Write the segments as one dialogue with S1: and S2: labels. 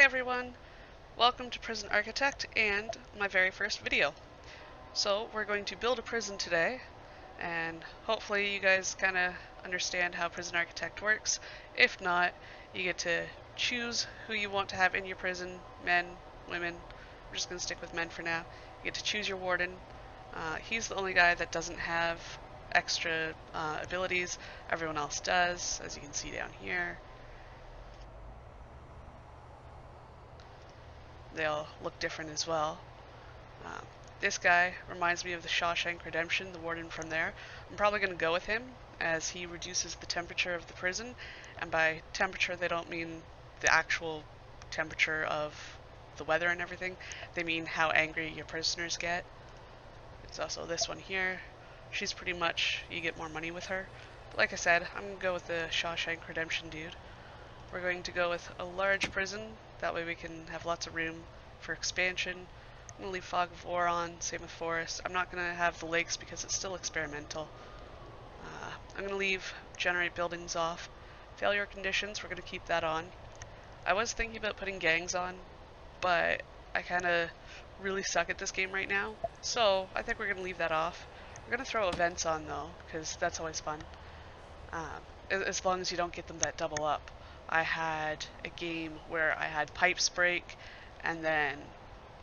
S1: everyone, welcome to Prison Architect and my very first video. So we're going to build a prison today, and hopefully you guys kind of understand how Prison Architect works. If not, you get to choose who you want to have in your prison, men, women. We're just going to stick with men for now. You get to choose your warden. He's the only guy that doesn't have extra abilities. Everyone else does, as you can see down here. They all look different as well. This guy reminds me of the Shawshank Redemption, the warden from there. I'm probably going to go with him as he reduces the temperature of the prison, and by temperature they don't mean the actual temperature of the weather and everything. They mean how angry your prisoners get. It's also this one here. She's pretty much, you get more money with her. But like I said, I'm going to go with the Shawshank Redemption dude. We're going to go with a large prison, that way we can have lots of room for expansion. I'm going to leave Fog of War on, same with Forest. I'm not going to have the lakes because it's still experimental. I'm going to leave Generate Buildings off. Failure Conditions, we're going to keep that on. I was thinking about putting gangs on, but I kind of really suck at this game right now, so I think we're going to leave that off. We're going to throw events on though, because that's always fun. As long as you don't get them that double up. I had a game where I had pipes break, and then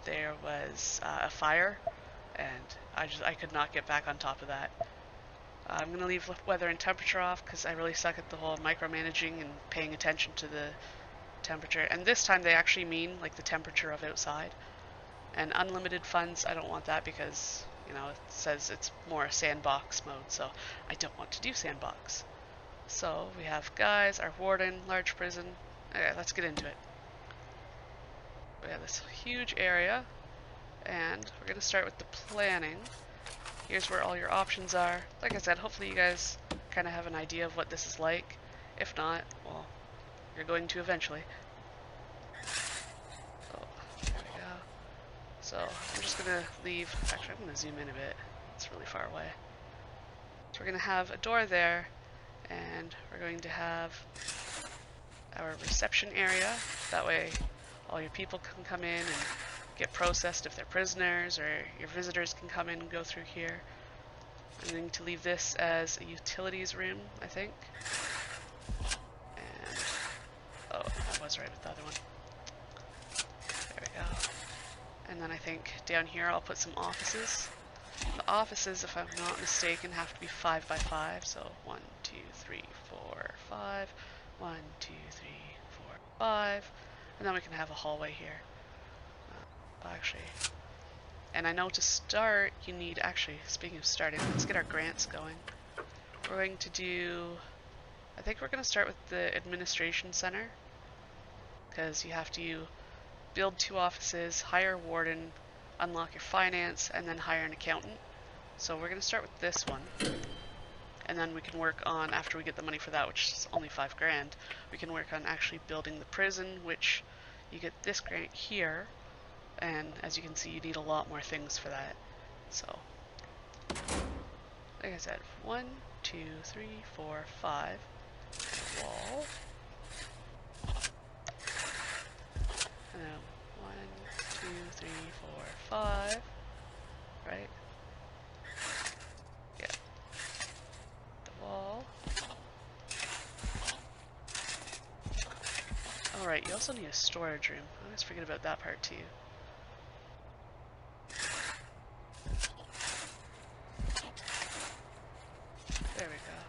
S1: there was a fire, and I could not get back on top of that. I'm going to leave weather and temperature off because I really suck at the whole micromanaging and paying attention to the temperature. And this time they actually mean like the temperature of outside. And unlimited funds, I don't want that because, you know, it says it's more a sandbox mode, so I don't want to do sandbox. So we have guys, our warden, large prison. Okay, let's get into it. We have this huge area, and we're going to start with the planning. Here's where all your options are. Like I said, hopefully you guys kind of have an idea of what this is like. If not, well, you're going to eventually. Oh, there we go. So I'm just going to leave, actually I'm going to zoom in a bit. It's really far away. So we're going to have a door there, and we're going to have our reception area. That way all your people can come in and get processed if they're prisoners, or your visitors can come in and go through here. I'm going to leave this as a utilities room, I think. And, oh, I was right with the other one. There we go. And then I think down here I'll put some offices. The offices, if I'm not mistaken, have to be 5 by 5. So 1, 2, 3, 4, 5. 1, 2, 3, 4, 5. And then we can have a hallway here. Actually, and I know to start you need, actually, speaking of starting, let's get our grants going. We're going to do, I think we're going to start with the administration center, because you have to build 2 offices, hire a warden, unlock your finance, and then hire an accountant. So we're going to start with this one, and then we can work on, after we get the money for that, which is only 5 grand, we can work on actually building the prison, which you get this grant here. And as you can see, you need a lot more things for that. So, like I said, 1, 2, 3, 4, 5. A wall. And then 1, 2, 3, 4, 5. Right? Yeah. The wall. Alright, you also need a storage room. I always forget about that part too. There we go.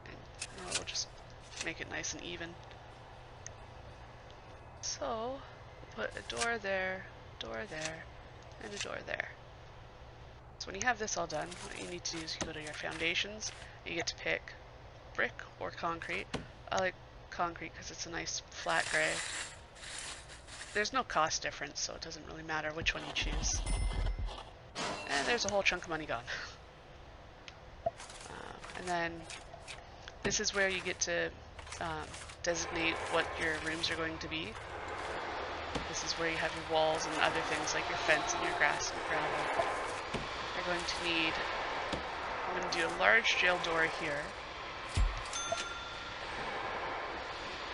S1: And we'll just make it nice and even. So, we'll put a door there, and a door there. So when you have this all done, what you need to do is you go to your foundations. You get to pick brick or concrete. I like concrete because it's a nice flat gray. There's no cost difference, so it doesn't really matter which one you choose. And there's a whole chunk of money gone. And then this is where you get to designate what your rooms are going to be. This is where you have your walls and other things like your fence and your grass and your gravel. You're going to need, I'm going to do a large jail door here.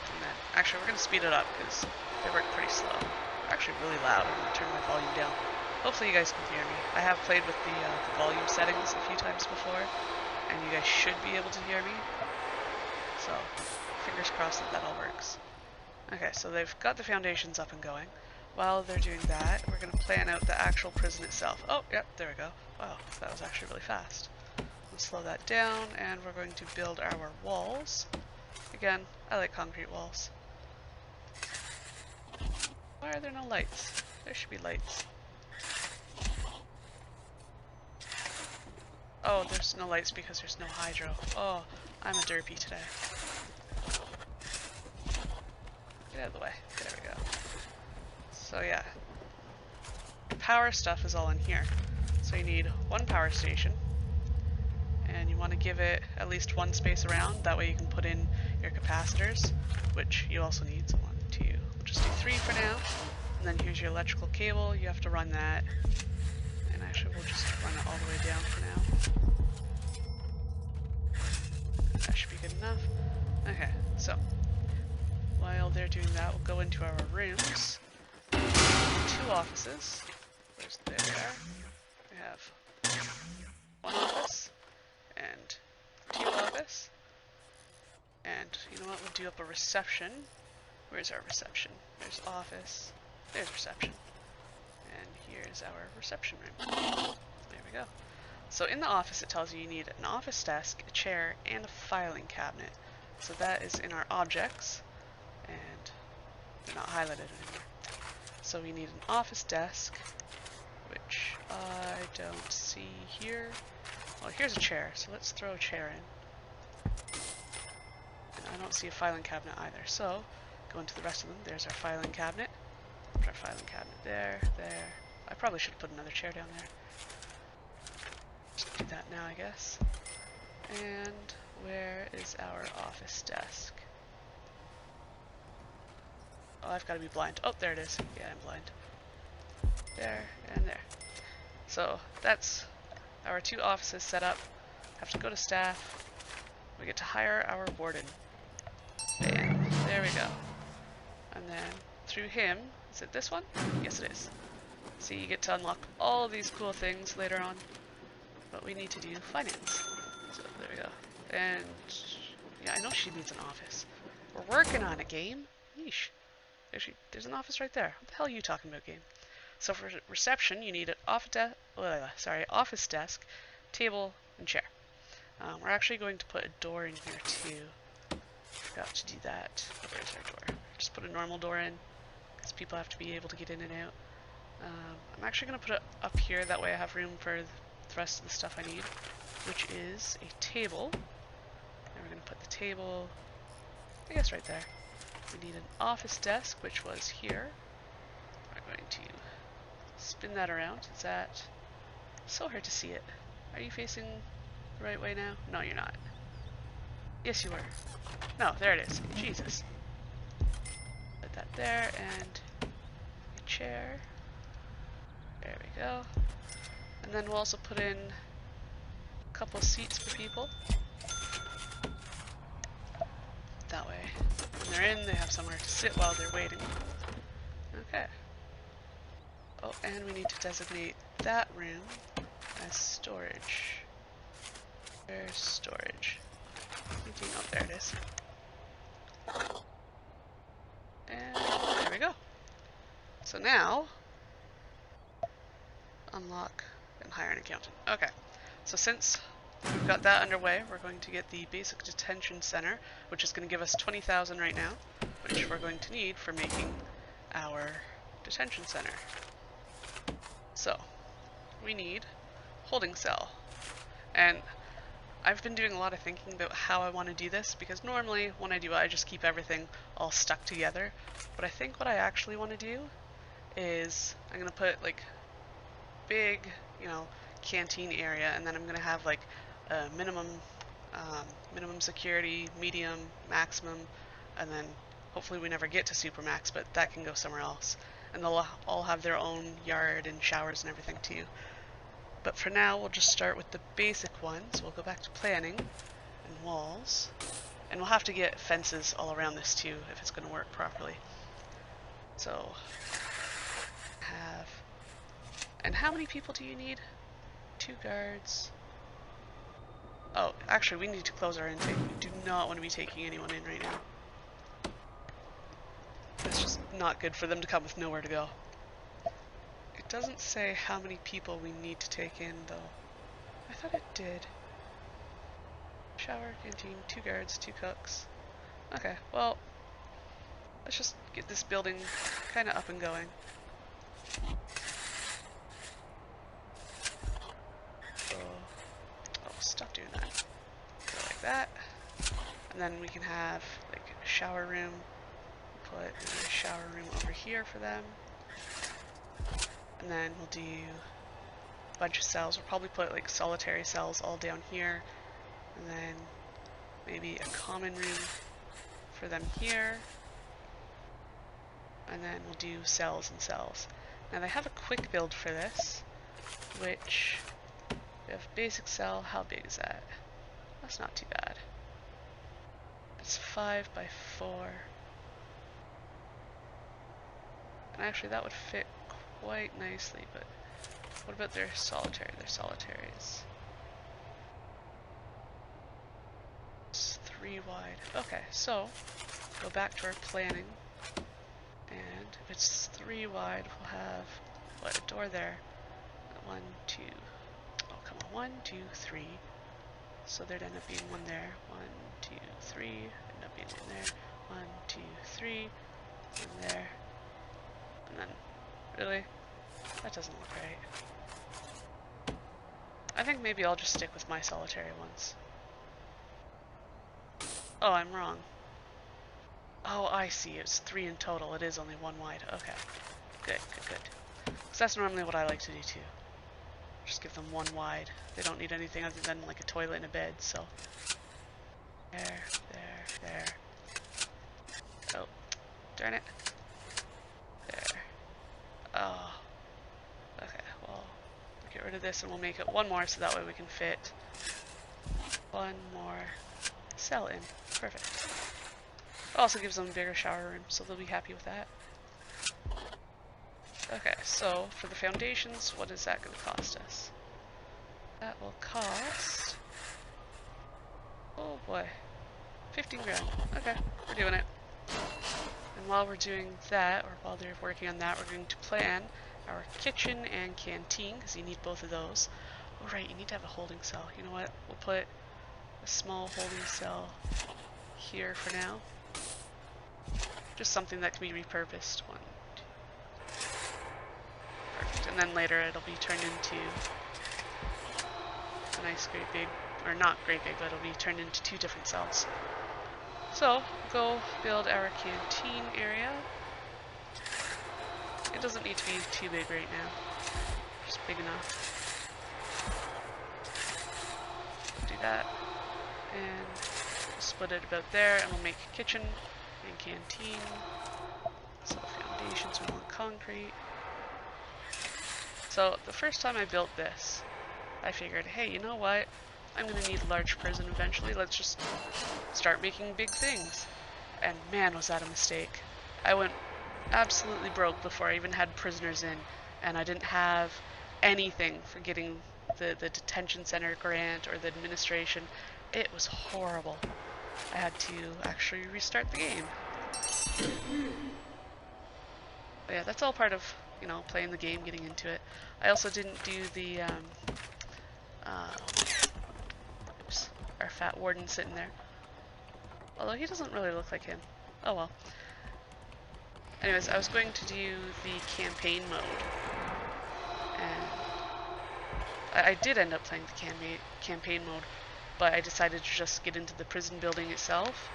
S1: And then Actually, we're going to speed it up because they work pretty slow. They're actually really loud. I'm going to turn my volume down. Hopefully you guys can hear me. I have played with the volume settings a few times before, and you guys should be able to hear me. So, fingers crossed that all works. Okay, so they've got the foundations up and going. While they're doing that, we're going to plan out the actual prison itself. Oh, yep, there we go. Wow, that was actually really fast. We'll slow that down, and we're going to build our walls. Again, I like concrete walls. Why are there no lights? There should be lights. Oh, there's no lights because there's no hydro. Oh, I'm a derpy today. Get out of the way. There we go. So yeah. Power stuff is all in here. So you need one power station. And you want to give it at least one space around. That way you can put in your capacitors, which you also need. So 1, 2, we'll just do 3 for now. And then here's your electrical cable. You have to run that. And actually we'll just run it all the way down for now. That should be good enough. Okay, so while they're doing that, we'll go into our rooms. 2 offices. Where's there? We have 1 office and 2 office. And you know what? We'll do up a reception. Where's our reception? There's office. There's reception. And here's our reception room. There we go. So in the office it tells you need an office desk, a chair, and a filing cabinet. So that is in our objects, and they're not highlighted anymore. So we need an office desk, which I don't see here. Well, here's a chair, so let's throw a chair in. And I don't see a filing cabinet either, so go into the rest of them. There's our filing cabinet. Put our filing cabinet there, there. I probably should put another chair down there. Just do that now, I guess. And where is our office desk? Oh, I've got to be blind. Oh, there it is. Yeah, I'm blind. There and there. So that's our 2 offices set up. Have to go to staff. We get to hire our warden. Bam. There we go. And then through him, is it this one? Yes, it is. See, you get to unlock all of these cool things later on. But we need to do finance. So there we go. And yeah, I know she needs an office. We're working on it, game. Yeesh. There's an office right there. What the hell are you talking about, game? So for reception, you need an office desk, table, and chair. We're actually going to put a door in here too. Forgot to do that. Where's our door? Just put a normal door in, because people have to be able to get in and out. I'm actually going to put it up here, that way I have room for the rest of the stuff I need, which is a table. And we're going to put the table, I guess, right there. We need an office desk, which was here. We're going to spin that around. Is that so hard to see it? Are you facing the right way now? No, you're not. Yes, you were. No, there it is. Jesus. Put that there, and a chair. There we go. And then we'll also put in a couple of seats for people. That way, when they're in, they have somewhere to sit while they're waiting. Okay. Oh, and we need to designate that room as storage. Where's storage? Oh, there it is. And there we go. So now, unlock and hire an accountant. Okay, so since we've got that underway, we're going to get the basic detention center, which is going to give us 20,000 right now, which we're going to need for making our detention center. So, we need holding cell. And I've been doing a lot of thinking about how I want to do this, because normally when I do it, I just keep everything all stuck together. But I think what I actually want to do is I'm going to put like big, canteen area, and then I'm going to have like a minimum security, medium, maximum, and then hopefully we never get to supermax, but that can go somewhere else. And they'll all have their own yard and showers and everything too. But for now, we'll just start with the basic ones. We'll go back to planning and walls. And we'll have to get fences all around this too if it's going to work properly. So, have... And how many people do you need? 2 guards. Oh, actually, we need to close our intake. We do not want to be taking anyone in right now. It's just not good for them to come with nowhere to go. It doesn't say how many people we need to take in, though. I thought it did. Shower, canteen, 2 guards, 2 cooks. Okay, well, let's just get this building kind of up and going. So, oh, stop doing that. Go like that. And then we can have like a shower room. Put a shower room over here for them. And then we'll do a bunch of cells. We'll probably put like solitary cells all down here. And then maybe a common room for them here. And then we'll do cells and cells. Now they have a quick build for this, which we have basic cell. How big is that? That's not too bad. It's 5 by 4. And actually that would fit quite nicely, but what about their solitary? Their solitaries. It's 3 wide. Okay, so go back to our planning. And if it's 3 wide, we'll have, what, a door there. 1, 2, oh come on, 1, 2, 3. So there'd end up being 1 there. 1, 2, 3, end up being 1 there. 1, 2, 3, 1 there. And then, really? That doesn't look right. I think maybe I'll just stick with my solitary ones. Oh, I'm wrong. Oh, I see. It's 3 in total. It is only 1 wide. Okay. Good, good, good. Because that's normally what I like to do too. Just give them 1 wide. They don't need anything other than like a toilet and a bed, so. There, there, there. Oh, darn it. There. Oh. Okay, well, get rid of this and we'll make it 1 more so that way we can fit 1 more cell in. Perfect. Also gives them a bigger shower room, so they'll be happy with that. Okay, so for the foundations, what is that going to cost us? That will cost... oh boy. 15 grand. Okay, we're doing it. And while we're doing that, or while they're working on that, we're going to plan our kitchen and canteen, because you need both of those. Oh right, you need to have a holding cell. You know what? We'll put a small holding cell here for now. Just something that can be repurposed. 1, 2. Perfect. And then later it'll be turned into a nice great big, or not great big, but it'll be turned into 2 different cells. So, go build our canteen area. It doesn't need to be too big right now. Just big enough. Do that. And we'll split it about there, and we'll make a kitchen and canteen. So foundations, we want concrete. So the first time I built this, I figured, hey, you know what? I'm going to need a large prison eventually. Let's just start making big things. And man, was that a mistake. I went absolutely broke before I even had prisoners in, and I didn't have anything for getting the detention center grant or the administration. It was horrible. I had to actually restart the game. But yeah, that's all part of, you know, playing the game, getting into it. I also didn't do the, oops, our fat warden sitting there. Although he doesn't really look like him. Oh well. Anyways, I was going to do the campaign mode. And I did end up playing the campaign mode, but I decided to just get into the prison building itself.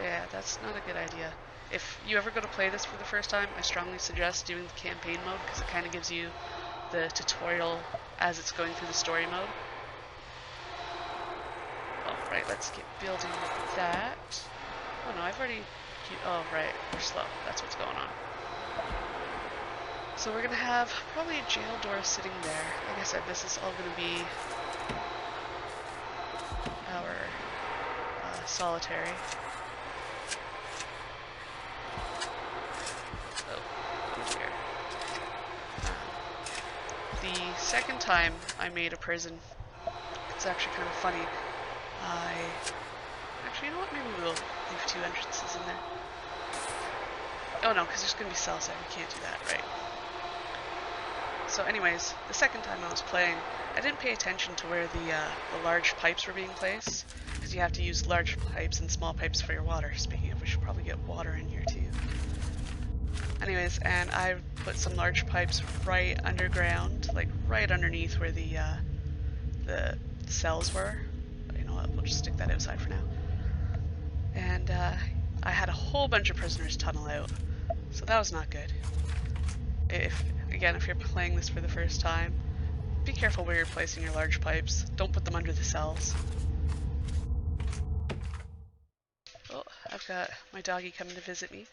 S1: Yeah, that's not a good idea. If you ever go to play this for the first time, I strongly suggest doing the campaign mode because it kind of gives you the tutorial as it's going through the story mode. Oh, right, let's get building that. Oh no, I've already... oh, right, we're slow. That's what's going on. So we're going to have probably a jail door sitting there. Like I said, this is all going to be our solitary. Oh dear. The second time I made a prison, it's actually kind of funny. Actually, you know what? Maybe we'll leave 2 entrances in there. Oh no, because there's going to be cells there. We can't do that, right? So anyways, the second time I was playing, I didn't pay attention to where the large pipes were being placed, because you have to use large pipes and small pipes for your water. Speaking of, we should probably get water in here too. Anyways, and I put some large pipes right underground, like right underneath where the cells were. But you know what, we'll just stick that outside for now. And I had a whole bunch of prisoners tunnel out, so that was not good. Again, if you're playing this for the first time, be careful where you're placing your large pipes. Don't put them under the cells. Oh, I've got my doggy coming to visit me.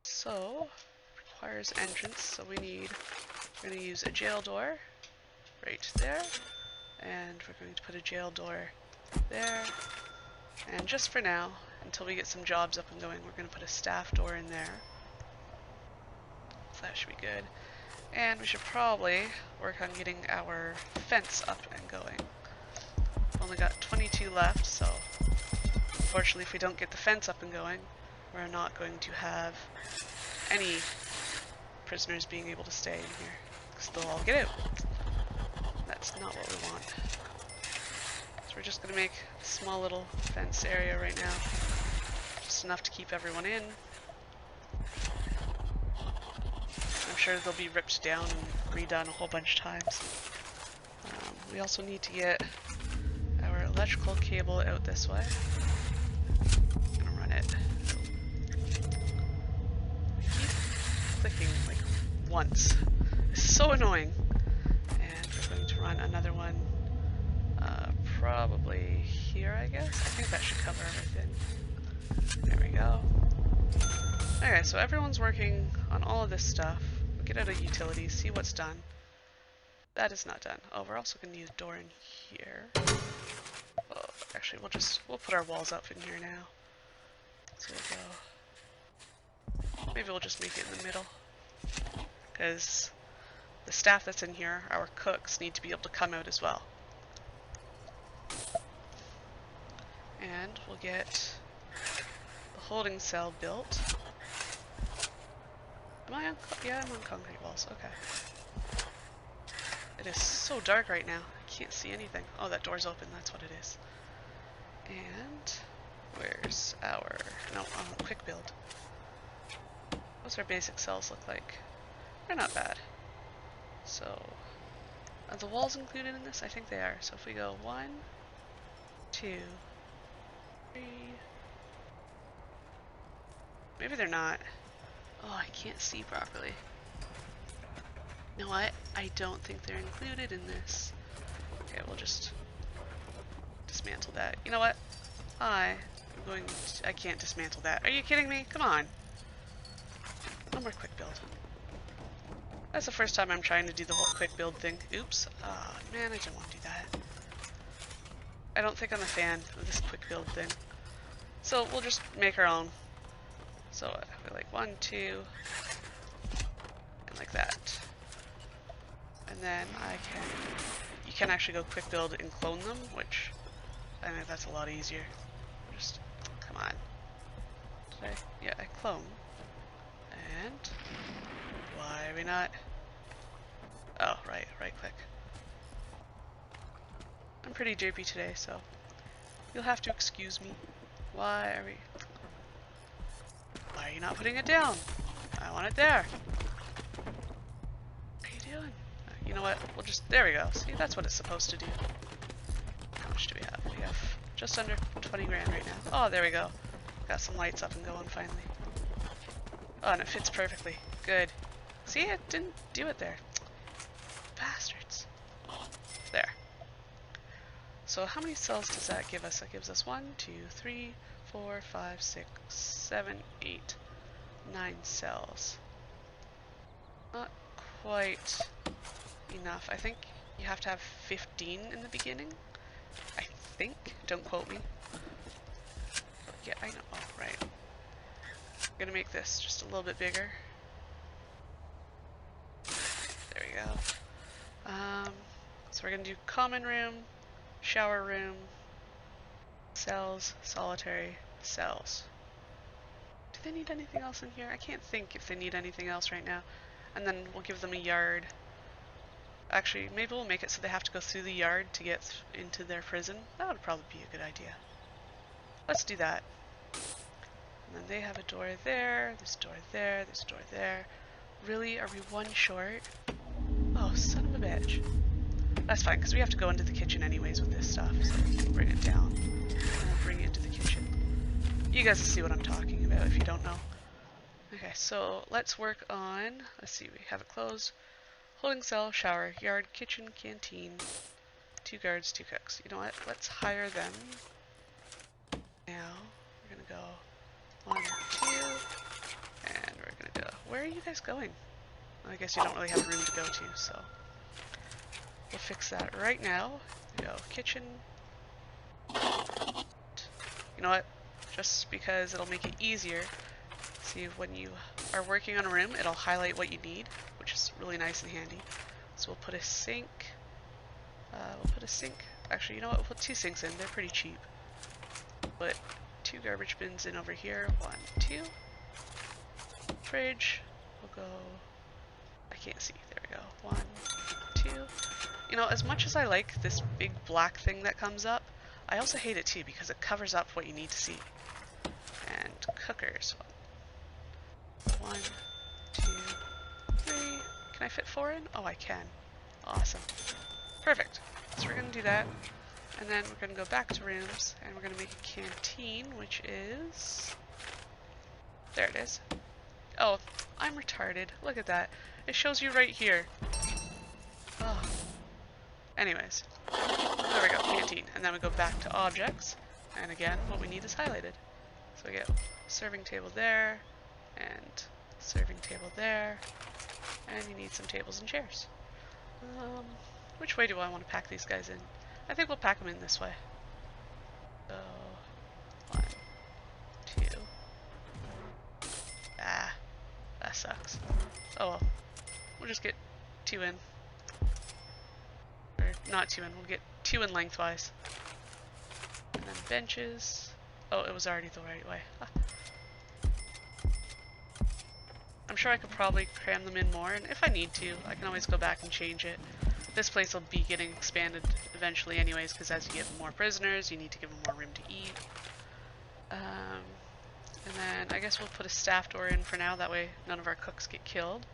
S1: So, requires entrance, so we're going to use a jail door right there, and we're going to put a jail door there, and just for now, until we get some jobs up and going, we're going to put a staff door in there. So that should be good. And we should probably work on getting our fence up and going. We've only got 22 left, so unfortunately if we don't get the fence up and going, we're not going to have any prisoners being able to stay in here, because they'll all get out. That's not what we want. So we're just going to make a small little fence area right now, just enough to keep everyone in. I'm sure they'll be ripped down and redone a whole bunch of times. We also need to get our electrical cable out this way. I'm gonna run it. Keep clicking like once. It's so annoying. And we're going to run another one probably here, I guess. I think that should cover everything. There we go. Okay, so everyone's working on all of this stuff. We'll get out of utilities, see what's done. That is not done. Oh, we're also going to need a door in here. Oh, actually, we'll put our walls up in here now. So we'll go. Maybe we'll just make it in the middle, because the staff that's in here, our cooks, need to be able to come out as well. And we'll get the holding cell built. Am I on? Yeah, I'm on concrete walls. Okay. It is so dark right now. I can't see anything. Oh, that door's open. That's what it is. And where's our... No, quick build. What's our basic cells look like? They're not bad. So, are the walls included in this? I think they are. So if we go 1, 2, 3... Maybe they're not. Oh, I can't see properly. You know what? I don't think they're included in this. Okay, we'll just dismantle that. You know what? I can't dismantle that. Are you kidding me? Come on. No more quick build. That's the first time I'm trying to do the whole quick build thing. Oops. Oh, man, I didn't want to do that. I don't think I'm a fan of this quick build thing. So we'll just make our own. So we're like 1, 2, and like that. And then you can actually go quick build and clone them, which I think that's a lot easier. Just, come on. Yeah, I clone. And why are we not? Oh, right click. I'm pretty derpy today, so you'll have to excuse me. Why are you not putting it down? I want it there. What are you doing? You know what? We'll just, there we go. See, that's what it's supposed to do. How much do we have? We have just under 20 grand right now. Oh, there we go. Got some lights up and going finally. Oh, and it fits perfectly. Good. See, it didn't do it there. Bastards. There. So how many cells does that give us? That gives us 1, 2, 3, 4, 5, 6, 7, 8, 9 cells. Not quite enough. I think you have to have 15 in the beginning. I think. Don't quote me. Yeah, I know. Oh, right. I'm gonna make this just a little bit bigger. There we go. So we're gonna do common room, shower room, cells, solitary, cells. Do they need anything else in here? I can't think if they need anything else right now. And then we'll give them a yard. Actually, maybe we'll make it so they have to go through the yard to get into their prison. That would probably be a good idea. Let's do that. And then they have a door there, this door there, this door there. Really? Are we one short? Oh, son of a bitch. That's fine, because we have to go into the kitchen anyways with this stuff, so we'll bring it down. And we'll bring it into the kitchen. You guys will see what I'm talking about if you don't know. Okay, so let's work on, let's see, we have it closed. Holding cell, shower, yard, kitchen, canteen, 2 guards, 2 cooks. You know what? Let's hire them. Now, we're gonna go 1, 2, and we're gonna go. Where are you guys going? Well, I guess you don't really have room to go to, so we'll fix that right now. We go kitchen. You know what? Just because it'll make it easier. See, when you are working on a room, it'll highlight what you need, which is really nice and handy. So we'll put a sink. Actually, you know what? We'll put 2 sinks in. They're pretty cheap. Put 2 garbage bins in over here. 1, 2. Fridge. We'll go. I can't see. There we go. 1, 2. You know, as much as I like this big black thing that comes up, I also hate it too because it covers up what you need to see. And cookers. 1, 2, 3. Can I fit 4 in? Oh, I can. Awesome. Perfect. So we're going to do that. And then we're going to go back to rooms and we're going to make a canteen, which is... There it is. Oh, I'm retarded. Look at that. It shows you right here. Oh. Anyways. There we go, canteen. And then we go back to objects. And again, what we need is highlighted. So we get serving table there, and serving table there, and you need some tables and chairs. Which way do I want to pack these guys in? I think we'll pack them in this way. So, 1, 2. Ah, that sucks. Oh well, we'll just get 2 in. Or not 2 in, we'll get 2 in lengthwise. And then benches. Oh, it was already the right way. Ah. I'm sure I could probably cram them in more, and if I need to, I can always go back and change it. This place will be getting expanded eventually anyways, because as you get more prisoners, you need to give them more room to eat. And then I guess we'll put a staff door in for now, that way none of our cooks get killed.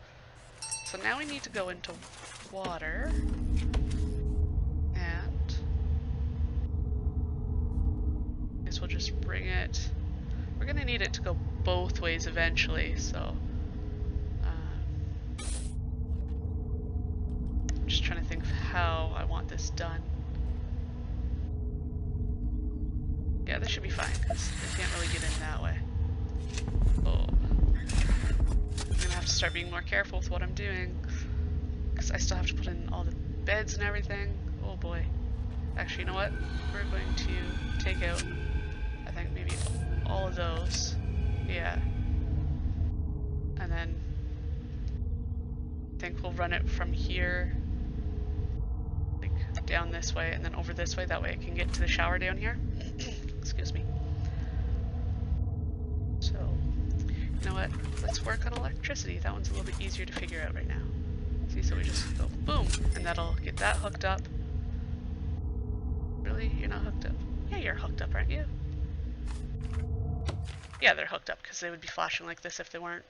S1: So now we need to go into water. And I guess we'll just bring it. We're going to need it to go both ways eventually, so... just trying to think of how I want this done. Yeah, this should be fine, because they can't really get in that way. Oh. I'm gonna have to start being more careful with what I'm doing, because I still have to put in all the beds and everything. Oh boy. Actually, you know what? We're going to take out, I think, maybe all of those. Yeah. And then I think we'll run it from here down this way and then over this way, that way I can get to the shower down here. Excuse me. So, you know what? Let's work on electricity. That one's a little bit easier to figure out right now. See, so we just go boom, and that'll get that hooked up. Really? You're not hooked up? Yeah, you're hooked up, aren't you? Yeah, they're hooked up because they would be flashing like this if they weren't.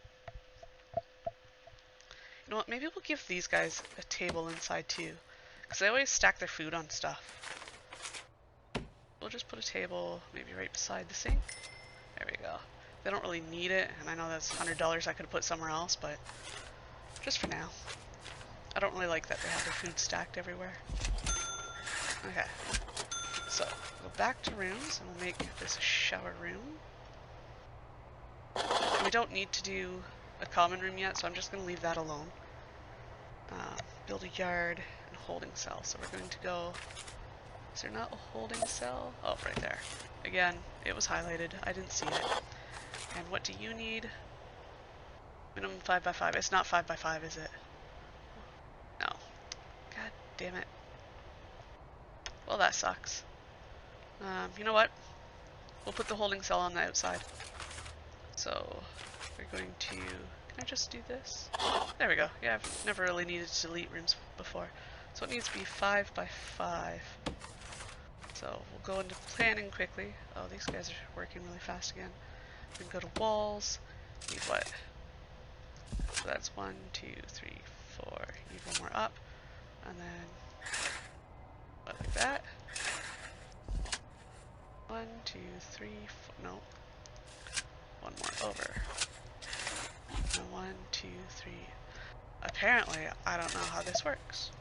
S1: You know what? Maybe we'll give these guys a table inside too, because they always stack their food on stuff. We'll just put a table maybe right beside the sink. There we go. They don't really need it, and I know that's $100 I could have put somewhere else, but just for now. I don't really like that they have their food stacked everywhere. Okay. So, go back to rooms, and we'll make this a shower room. And we don't need to do a common room yet, so I'm just going to leave that alone. Build a yard and holding cell. So we're going to go... Is there not a holding cell? Oh, right there. Again, it was highlighted. I didn't see it. And what do you need? Minimum 5x5. It's not 5x5, is it? No. God damn it. Well, that sucks. You know what? We'll put the holding cell on the outside. So, we're going to... Can I just do this? There we go. Yeah, I've never really needed to delete rooms before. So it needs to be 5x5. So we'll go into planning quickly. Oh, these guys are working really fast again. We can go to walls. Need what? So that's 1, 2, 3, 4. Need one more up. And then like that. 1, 2, 3, 4. No. One more over. And 1, 2, 3. Apparently, I don't know how this works.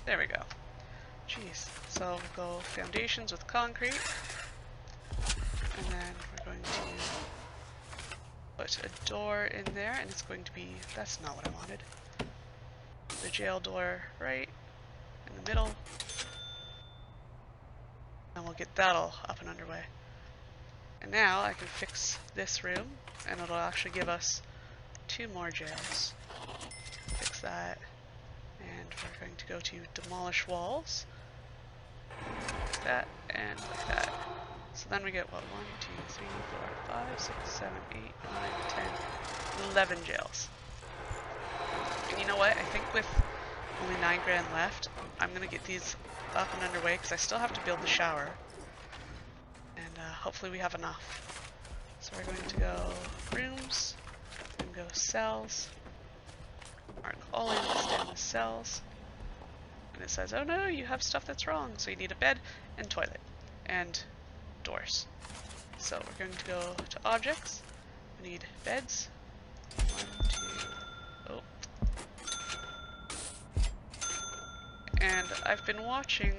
S1: There we go. Jeez. So we'll go foundations with concrete. And then we're going to put a door in there, and it's going to be, that's not what I wanted. The jail door right in the middle. And we'll get that all up and underway. And now I can fix this room, and it'll actually give us 2 more jails. Fix that. And we're going to go to demolish walls. Like that, and like that. So then we get what? 1, 2, 3, 4, 5, 6, 7, 8, 9, 10, 11 jails. And you know what? I think with only 9 grand left, I'm gonna get these up and underway because I still have to build the shower. And hopefully we have enough. So we're going to go rooms, and go cells. Mark all units down as cells. And it says, oh no, you have stuff that's wrong. So you need a bed and toilet and doors. So we're going to go to objects. We need beds. 1, 2, oh. And I've been watching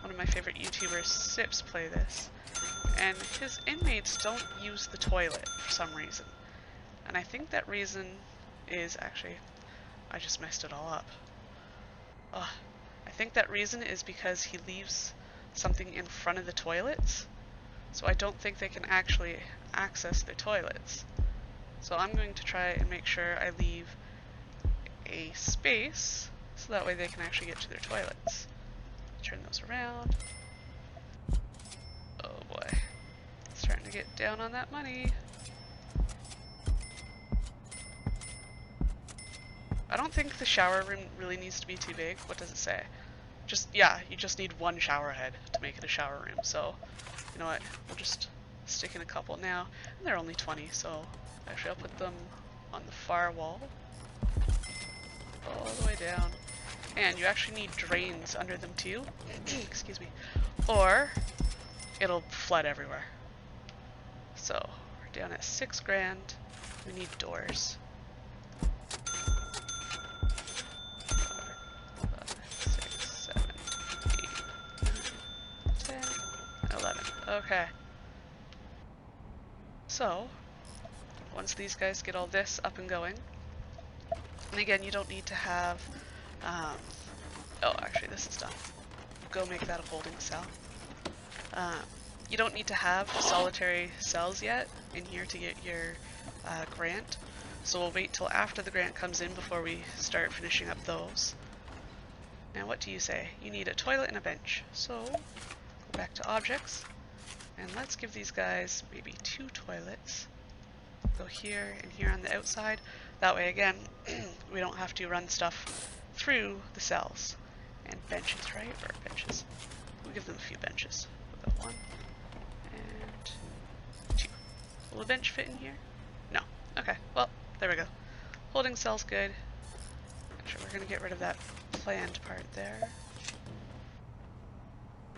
S1: one of my favorite YouTubers, Sips, play this. And his inmates don't use the toilet for some reason. And I think that reason is actually, I just messed it all up. I think that reason is because he leaves something in front of the toilets. So I don't think they can actually access the toilets. So I'm going to try and make sure I leave a space so that way they can actually get to their toilets. Turn those around. Oh boy. Starting to get down on that money. I don't think the shower room really needs to be too big. What does it say? Just, yeah, you just need 1 shower head to make it a shower room. So, you know what? We'll just stick in a couple now. And they're only 20, so actually I'll put them on the far wall. All the way down. And you actually need drains under them too. Excuse me. Or it'll flood everywhere. So, we're down at 6 grand. We need doors. 11. Okay. So, once these guys get all this up and going, and again, you don't need to have, oh, actually, this is done. Go make that a holding cell. You don't need to have solitary cells yet in here to get your grant, so we'll wait till after the grant comes in before we start finishing up those. Now, what do you say? You need a toilet and a bench. So, go back to objects, and let's give these guys maybe 2 toilets. Go here and here on the outside. That way, again, we don't have to run stuff through the cells. And benches, right? Or benches. We'll give them a few benches. We'll go 1 and 2. Will a bench fit in here? No. Okay, well, there we go. Holding cell's good. Actually, we're going to get rid of that planned part there.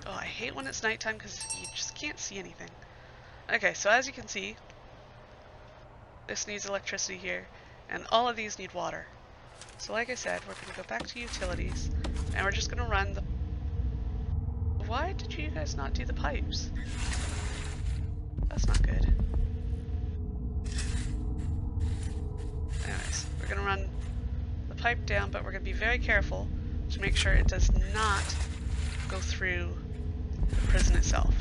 S1: Oh, I hate when it's nighttime because you just can't see anything. Okay, so as you can see, this needs electricity here, and all of these need water. So like I said, we're going to go back to utilities, and we're just going to run the... Why did you guys not do the pipes? That's not good. Anyways, we're going to run the pipe down, but we're going to be very careful to make sure it does not go through the prison itself.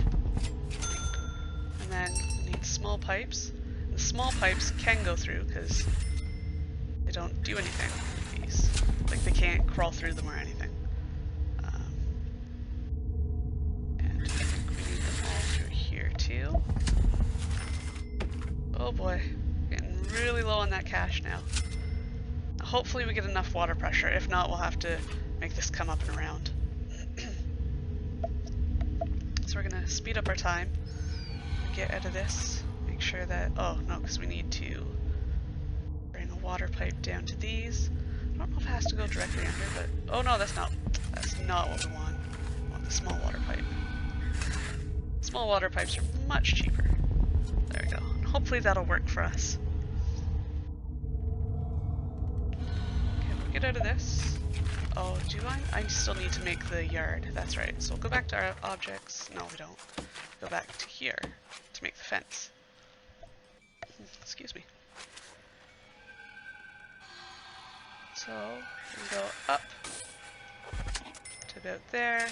S1: And then we need small pipes. The small pipes can go through because they don't do anything with these. Like they can't crawl through them or anything. And I think we need them all through here too. Oh boy, getting really low on that cash now. Hopefully we get enough water pressure. If not, we'll have to make this come up and around. So we're gonna speed up our time, get out of this, make sure that, oh no, because we need to bring a water pipe down to these. I don't know if it has to go directly under, but, oh no, that's not what we want. We want the small water pipe. Small water pipes are much cheaper. There we go. And hopefully that'll work for us. Okay, we'll get out of this. Oh, do I? I still need to make the yard. That's right. So we'll go back to our objects. No, we don't. Go back to here to make the fence. Excuse me. So we go up to about there.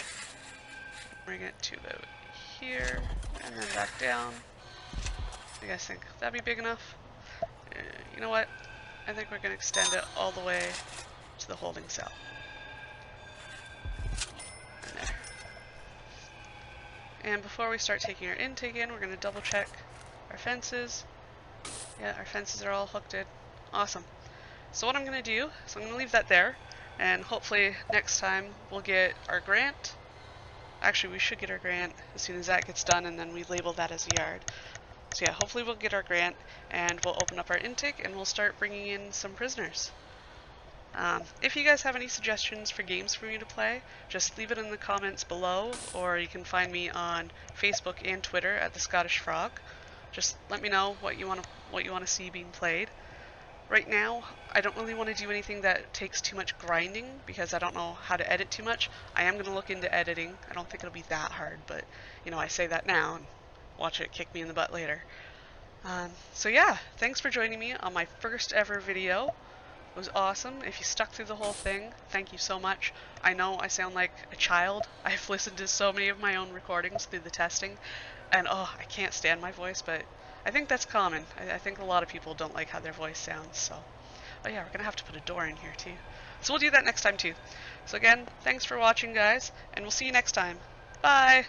S1: Bring it to about here, and then back down. What do you guys think? Would that be big enough? You know what? I think we're going to extend it all the way to the holding cell. And before we start taking our intake in, we're going to double check our fences. Yeah, our fences are all hooked in. Awesome. So what I'm going to do, so I'm going to leave that there, and hopefully next time we'll get our grant. Actually, we should get our grant as soon as that gets done, and then we label that as a yard. So yeah, hopefully we'll get our grant, and we'll open up our intake, and we'll start bringing in some prisoners. If you guys have any suggestions for games for me to play, just leave it in the comments below, or you can find me on Facebook and Twitter at The Scottish Frog. Just let me know what you want to see being played. Right now, I don't really want to do anything that takes too much grinding because I don't know how to edit too much. I am going to look into editing. I don't think it'll be that hard, but you know, I say that now and watch it kick me in the butt later. So yeah, thanks for joining me on my first ever video. It was awesome. If you stuck through the whole thing, thank you so much. I know I sound like a child. I've listened to so many of my own recordings through the testing, and oh, I can't stand my voice, but I think that's common. I think a lot of people don't like how their voice sounds, so. Oh yeah, we're gonna have to put a door in here too. So we'll do that next time too. So again, thanks for watching guys, and we'll see you next time. Bye!